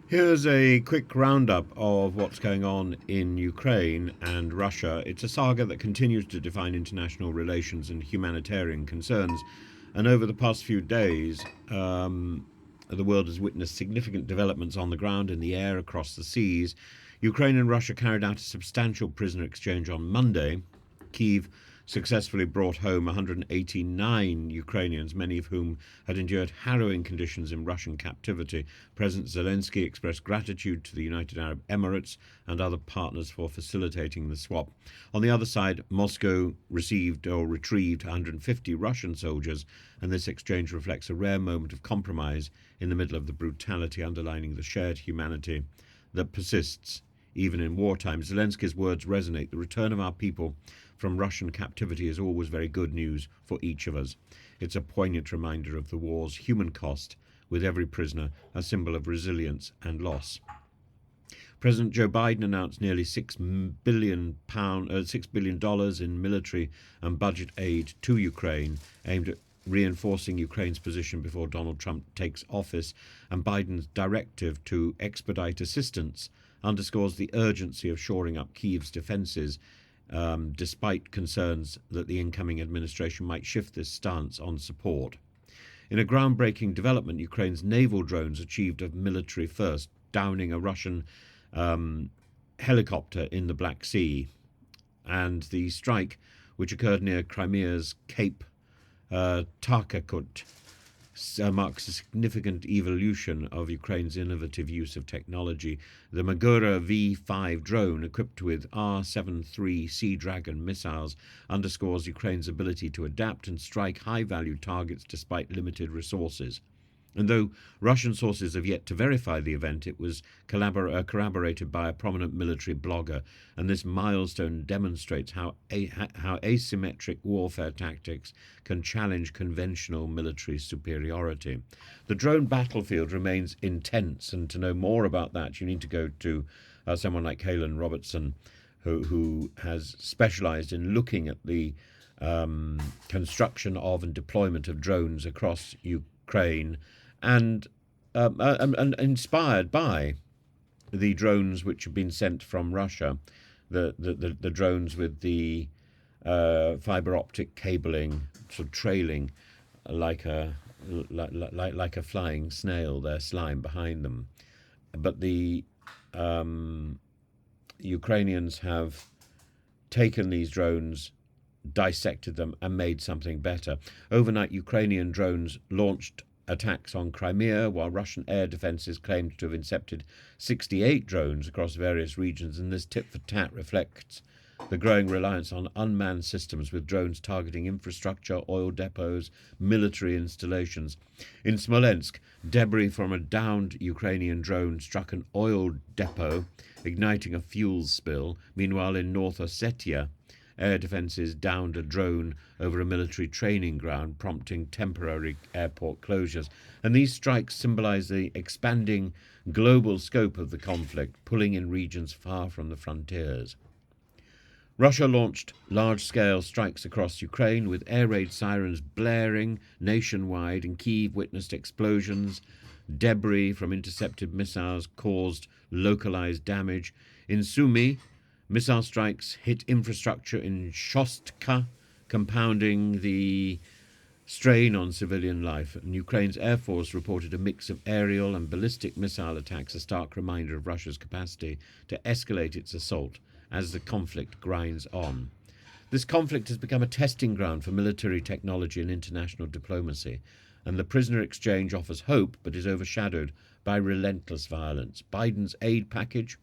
Here's a quick roundup of what's going on in Ukraine and Russia. It's a saga that continues to define international relations and humanitarian concerns. And over the past few days, the world has witnessed significant developments on the ground, in the air, across the seas. Ukraine and Russia carried out a substantial prisoner exchange on Monday. Kyiv successfully brought home 189 Ukrainians, many of whom had endured harrowing conditions in Russian captivity. President Zelensky expressed gratitude to the United Arab Emirates and other partners for facilitating the swap. On the other side, Moscow received or retrieved 150 Russian soldiers, and this exchange reflects a rare moment of compromise in the middle of the brutality, underlining the shared humanity that persists even in wartime. Zelensky's words resonate. The return of our people from Russian captivity is always very good news for each of us. It's a poignant reminder of the war's human cost, with every prisoner a symbol of resilience and loss. President Joe Biden announced nearly $6 billion in military and budget aid to Ukraine, aimed at reinforcing Ukraine's position before Donald Trump takes office, and Biden's directive to expedite assistance underscores the urgency of shoring up Kyiv's defences, despite concerns that the incoming administration might shift this stance on support. In a groundbreaking development, Ukraine's naval drones achieved a military first, downing a Russian helicopter in the Black Sea. And the strike, which occurred near Crimea's Cape Tarkakut, marks a significant evolution of Ukraine's innovative use of technology. The Magura V5 drone, equipped with R-73 Sea Dragon missiles, underscores Ukraine's ability to adapt and strike high-value targets despite limited resources. And though Russian sources have yet to verify the event, it was corroborated by a prominent military blogger, and this milestone demonstrates how asymmetric warfare tactics can challenge conventional military superiority. The drone battlefield remains intense, and to know more about that, you need to go to someone like Halen Robertson, who has specialized in looking at the construction of and deployment of drones across Ukraine, and inspired by the drones which have been sent from Russia, the drones with the fiber optic cabling sort of trailing like a flying snail, their slime behind them. But the Ukrainians have taken these drones, dissected them, and made something better. Overnight, Ukrainian drones launched attacks on Crimea, while Russian air defences claimed to have intercepted 68 drones across various regions, and this tit-for-tat reflects the growing reliance on unmanned systems, with drones targeting infrastructure, oil depots, military installations. In Smolensk, debris from a downed Ukrainian drone struck an oil depot, igniting a fuel spill. Meanwhile, in North Ossetia, air defences downed a drone over a military training ground, prompting temporary airport closures. And these strikes symbolise the expanding global scope of the conflict, pulling in regions far from the frontiers. Russia launched large-scale strikes across Ukraine, with air raid sirens blaring nationwide, and Kyiv witnessed explosions. Debris from intercepted missiles caused localised damage. In Sumy, missile strikes hit infrastructure in Shostka, compounding the strain on civilian life. And Ukraine's Air Force reported a mix of aerial and ballistic missile attacks, a stark reminder of Russia's capacity to escalate its assault as the conflict grinds on. This conflict has become a testing ground for military technology and international diplomacy, and the prisoner exchange offers hope but is overshadowed by relentless violence. Biden's aid package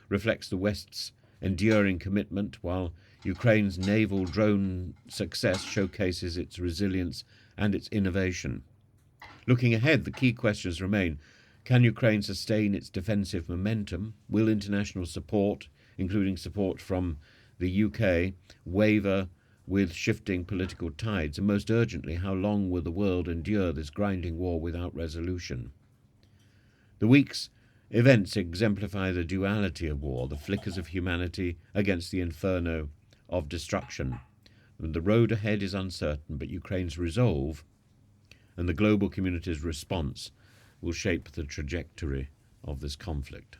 reflects the West's enduring commitment, while Ukraine's naval drone success showcases its resilience and its innovation. Looking ahead, the key questions remain: can Ukraine sustain its defensive momentum? Will international support, including support from the UK, waver with shifting political tides? And most urgently, how long will the world endure this grinding war without resolution? The week's events exemplify the duality of war, the flickers of humanity against the inferno of destruction. And the road ahead is uncertain, but Ukraine's resolve and the global community's response will shape the trajectory of this conflict.